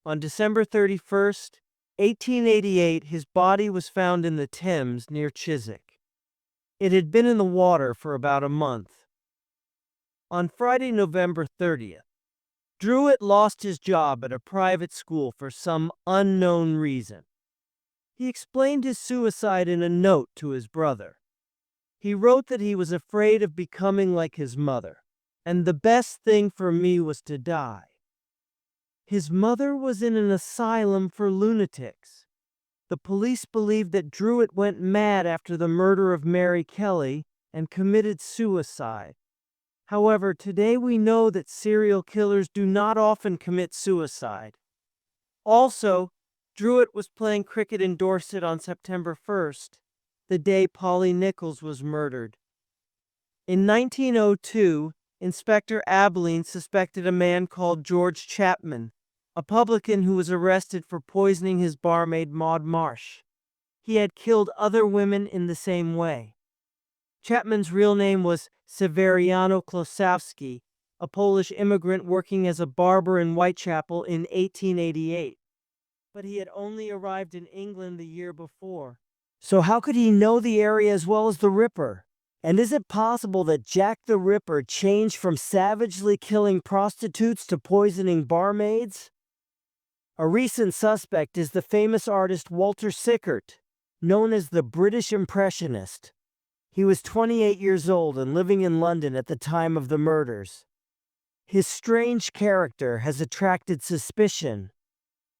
On December 31st, 1888, his body was found in the Thames near Chiswick. It had been in the water for about a month. On Friday, November 30th, Druitt lost his job at a private school for some unknown reason. He explained his suicide in a note to his brother. He wrote that he was afraid of becoming like his mother, and the best thing for me was to die. His mother was in an asylum for lunatics. The police believed that Druitt went mad after the murder of Mary Kelly and committed suicide. However, today we know that serial killers do not often commit suicide. Also, Druitt was playing cricket in Dorset on September 1st, the day Polly Nichols was murdered. In 1902, Inspector Abilene suspected a man called George Chapman, a publican who was arrested for poisoning his barmaid Maud Marsh. He had killed other women in the same way. Chapman's real name was Severiano Klosowski, a Polish immigrant working as a barber in Whitechapel in 1888. But he had only arrived in England the year before. So how could he know the area as well as the Ripper? And is it possible that Jack the Ripper changed from savagely killing prostitutes to poisoning barmaids? A recent suspect is the famous artist Walter Sickert, known as the British Impressionist. He was 28 years old and living in London at the time of the murders. His strange character has attracted suspicion.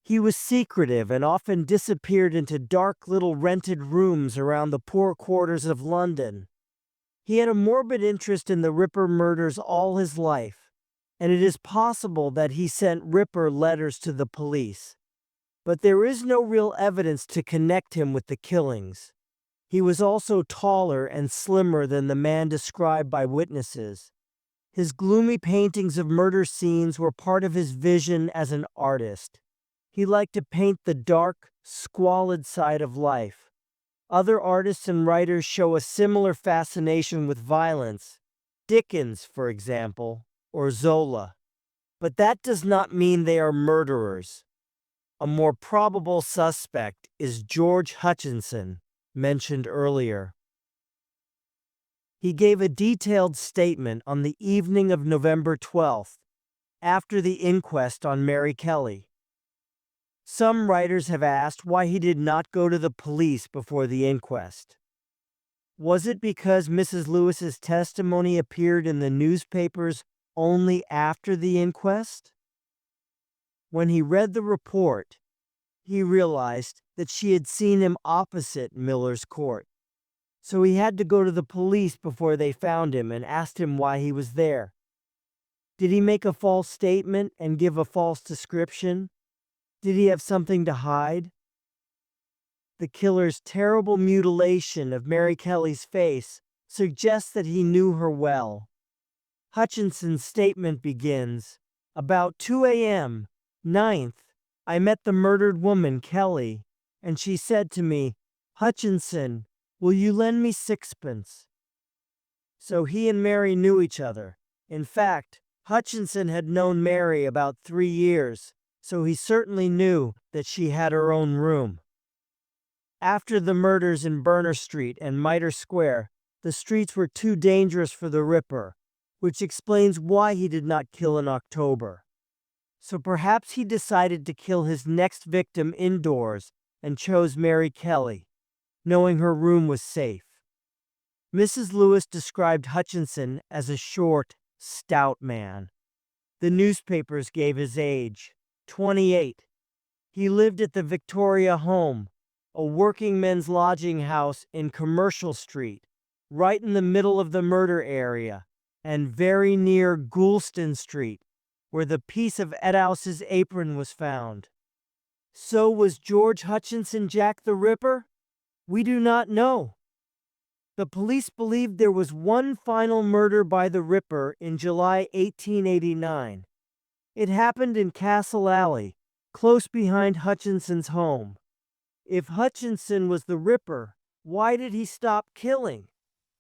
He was secretive and often disappeared into dark little rented rooms around the poor quarters of London. He had a morbid interest in the Ripper murders all his life, and it is possible that he sent Ripper letters to the police. But there is no real evidence to connect him with the killings. He was also taller and slimmer than the man described by witnesses. His gloomy paintings of murder scenes were part of his vision as an artist. He liked to paint the dark, squalid side of life. Other artists and writers show a similar fascination with violence. Dickens, for example, or Zola. But that does not mean they are murderers. A more probable suspect is George Hutchinson, mentioned earlier. He gave a detailed statement on the evening of November 12th, after the inquest on Mary Kelly. Some writers have asked why he did not go to the police before the inquest. Was it because Mrs. Lewis's testimony appeared in the newspapers only after the inquest? When he read the report, he realized that she had seen him opposite Miller's Court. So he had to go to the police before they found him and asked him why he was there. Did he make a false statement and give a false description? Did he have something to hide? The killer's terrible mutilation of Mary Kelly's face suggests that he knew her well. Hutchinson's statement begins, "About 2 a.m., 9th, I met the murdered woman, Kelly, and she said to me, 'Hutchinson, will you lend me sixpence?' so he and Mary knew each other. In fact, Hutchinson had known Mary about 3 years, so he certainly knew that she had her own room. After the murders in Berner Street and Mitre Square, the streets were too dangerous for the Ripper, which explains why he did not kill in October. So perhaps he decided to kill his next victim indoors and chose Mary Kelly, knowing her room was safe. Mrs. Lewis described Hutchinson as a short, stout man. The newspapers gave his age, 28. He lived at the Victoria Home, a working men's lodging house in Commercial Street, right in the middle of the murder area, and very near Goulston Street, where the piece of Edhouse's apron was found. So was George Hutchinson Jack the Ripper? We do not know. The police believed there was one final murder by the Ripper in July 1889. It happened in Castle Alley, close behind Hutchinson's home. If Hutchinson was the Ripper, why did he stop killing?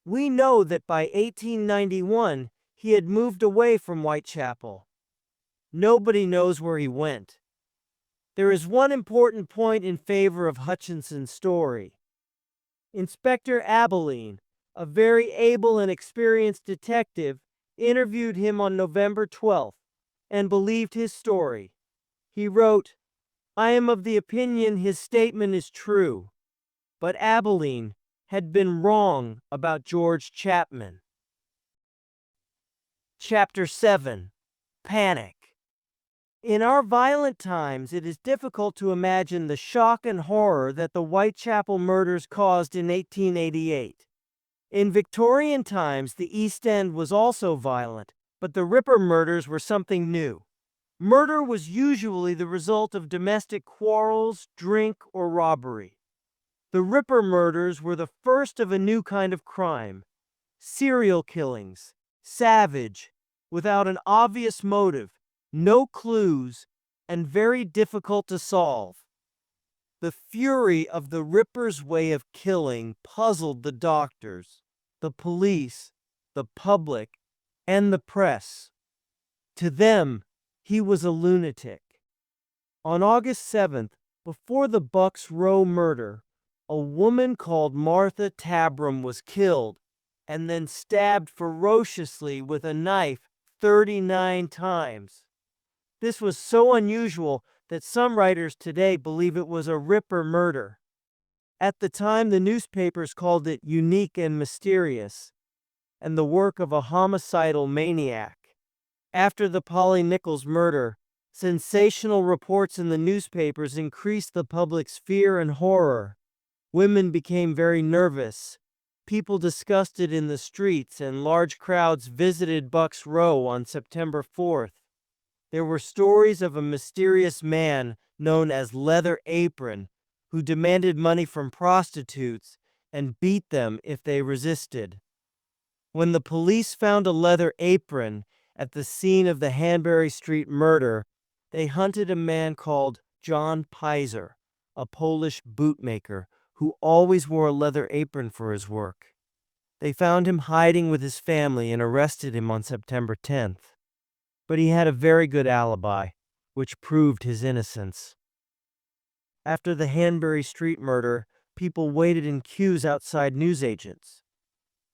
We know that by 1891, he had moved away from Whitechapel. Nobody knows where he went. There is one important point in favor of Hutchinson's story. Inspector Abilene, a very able and experienced detective, interviewed him on November 12th and believed his story. He wrote, "I am of the opinion his statement is true, but Abilene had been wrong about George Chapman." Chapter 7. Panic. In our violent times, it is difficult to imagine the shock and horror that the Whitechapel murders caused in 1888. In Victorian times, the East End was also violent, but the Ripper murders were something new. Murder was usually the result of domestic quarrels, drink, or robbery. The Ripper murders were the first of a new kind of crime. Serial killings, savage, without an obvious motive, no clues, and very difficult to solve. The fury of the Ripper's way of killing puzzled the doctors, the police, the public, and the press. To them, he was a lunatic. On August 7th, before the Bucks Row murder, a woman called Martha Tabram was killed and then stabbed ferociously with a knife 39 times. This was so unusual that some writers today believe it was a Ripper murder. At the time, the newspapers called it unique and mysterious, and the work of a homicidal maniac. After the Polly Nichols murder, sensational reports in the newspapers increased the public's fear and horror. Women became very nervous. People discussed it in the streets, and large crowds visited Bucks Row on September 4th. There were stories of a mysterious man known as Leather Apron, who demanded money from prostitutes and beat them if they resisted. When the police found a leather apron at the scene of the Hanbury Street murder, they hunted a man called John Pizer, a Polish bootmaker, who always wore a leather apron for his work. They found him hiding with his family and arrested him on September 10th. But he had a very good alibi, which proved his innocence. After the Hanbury Street murder, people waited in queues outside newsagents.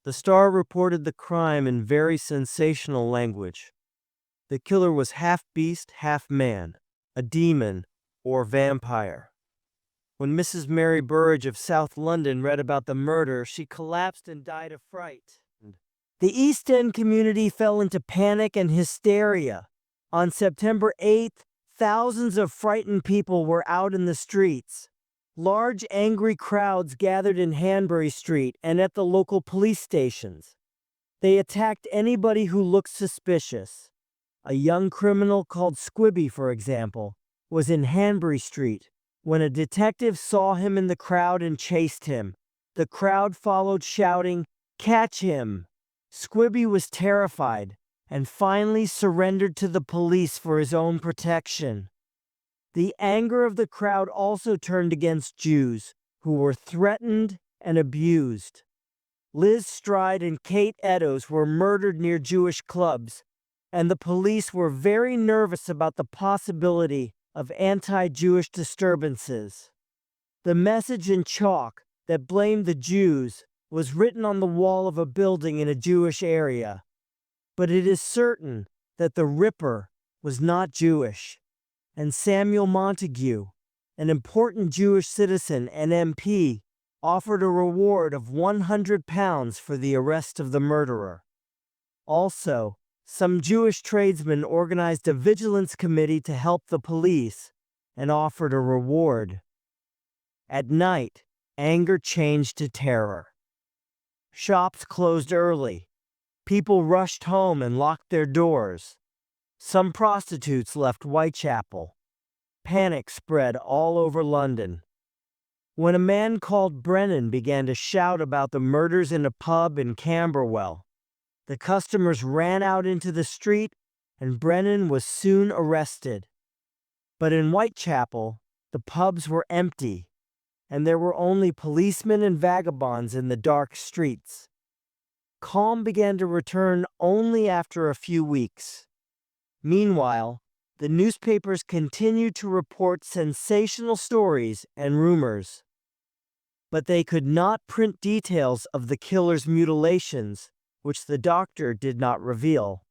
The Star reported the crime in very sensational language. The killer was half beast, half man, a demon, or vampire. When Mrs. Mary Burrage of South London read about the murder, she collapsed and died of fright. The East End community fell into panic and hysteria. On September 8th, thousands of frightened people were out in the streets. Large angry crowds gathered in Hanbury Street and at the local police stations. They attacked anybody who looked suspicious. A young criminal called Squibby, for example, was in Hanbury Street when a detective saw him in the crowd and chased him. The crowd followed, shouting, "Catch him!" Squibby was terrified and finally surrendered to the police for his own protection. The anger of the crowd also turned against Jews, who were threatened and abused. Liz Stride and Kate Eddowes were murdered near Jewish clubs, and the police were very nervous about the possibility of anti-Jewish disturbances. The message in chalk that blamed the Jews was written on the wall of a building in a Jewish area. But it is certain that the Ripper was not Jewish, and Samuel Montague, an important Jewish citizen and MP, offered a reward of £100 for the arrest of the murderer. Also, some Jewish tradesmen organized a vigilance committee to help the police and offered a reward. At night, anger changed to terror. Shops closed early. People rushed home and locked their doors. Some prostitutes left Whitechapel. Panic spread all over London. When a man called Brennan began to shout about the murders in a pub in Camberwell, the customers ran out into the street and Brennan was soon arrested. But in Whitechapel, the pubs were empty, and there were only policemen and vagabonds in the dark streets. Calm began to return only after a few weeks. Meanwhile, the newspapers continued to report sensational stories and rumors. But they could not print details of the killer's mutilations, which the doctor did not reveal.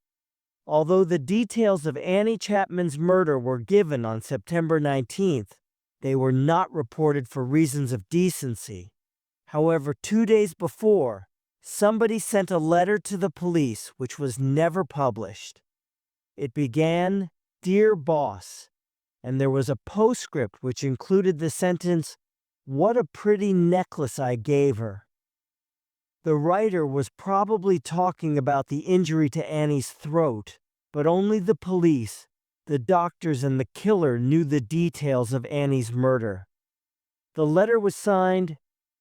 Although the details of Annie Chapman's murder were given on September 19th, they were not reported for reasons of decency. However, 2 days before, somebody sent a letter to the police which was never published. It began, "Dear Boss," and there was a postscript which included the sentence, "What a pretty necklace I gave her." The writer was probably talking about the injury to Annie's throat, but only the police, the doctors, and the killer knew the details of Annie's murder. The letter was signed,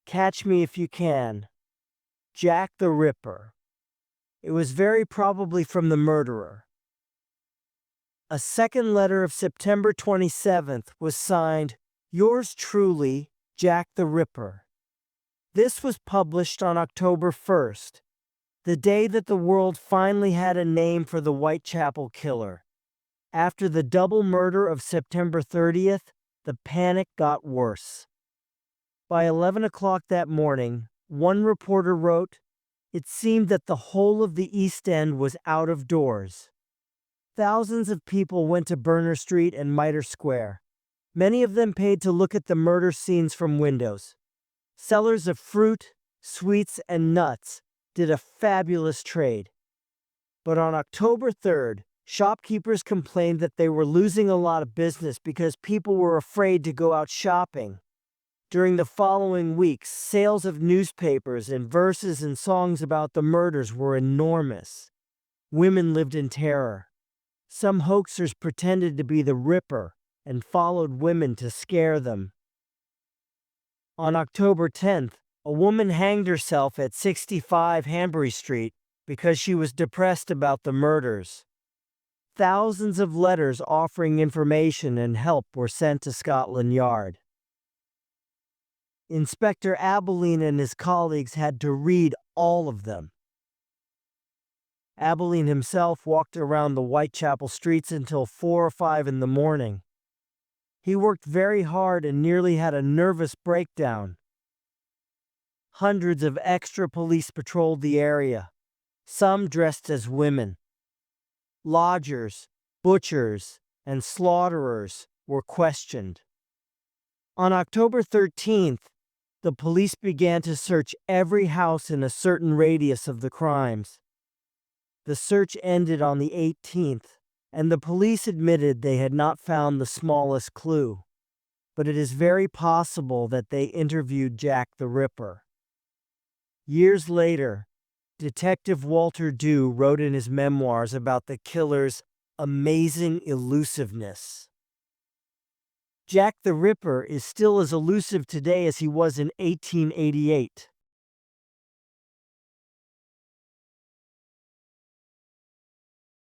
"Catch me if you can. Jack the Ripper." It was very probably from the murderer. A second letter of September 27th was signed, "Yours truly, Jack the Ripper." This was published on October 1st, the day that the world finally had a name for the Whitechapel killer. After the double murder of September 30th, the panic got worse. By 11 o'clock that morning, one reporter wrote, "It seemed that the whole of the East End was out of doors." Thousands of people went to Berner Street and Mitre Square. Many of them paid to look at the murder scenes from windows. Sellers of fruit, sweets, and nuts did a fabulous trade. But on October 3rd, shopkeepers complained that they were losing a lot of business because people were afraid to go out shopping. During the following weeks, sales of newspapers and verses and songs about the murders were enormous. Women lived in terror. Some hoaxers pretended to be the Ripper and followed women to scare them. On October 10th, a woman hanged herself at 65 Hanbury Street because she was depressed about the murders. Thousands of letters offering information and help were sent to Scotland Yard. Inspector Abilene and his colleagues had to read all of them. Abilene himself walked around the Whitechapel streets until 4 or 5 in the morning. He worked very hard and nearly had a nervous breakdown. Hundreds of extra police patrolled the area, some dressed as women. Lodgers, butchers, and slaughterers were questioned. On October 13th, the police began to search every house in a certain radius of the crimes. The search ended on the 18th, and the police admitted they had not found the smallest clue. But it is very possible that they interviewed Jack the Ripper. Years later, Detective Walter Dew wrote in his memoirs about the killer's amazing elusiveness. Jack the Ripper is still as elusive today as he was in 1888.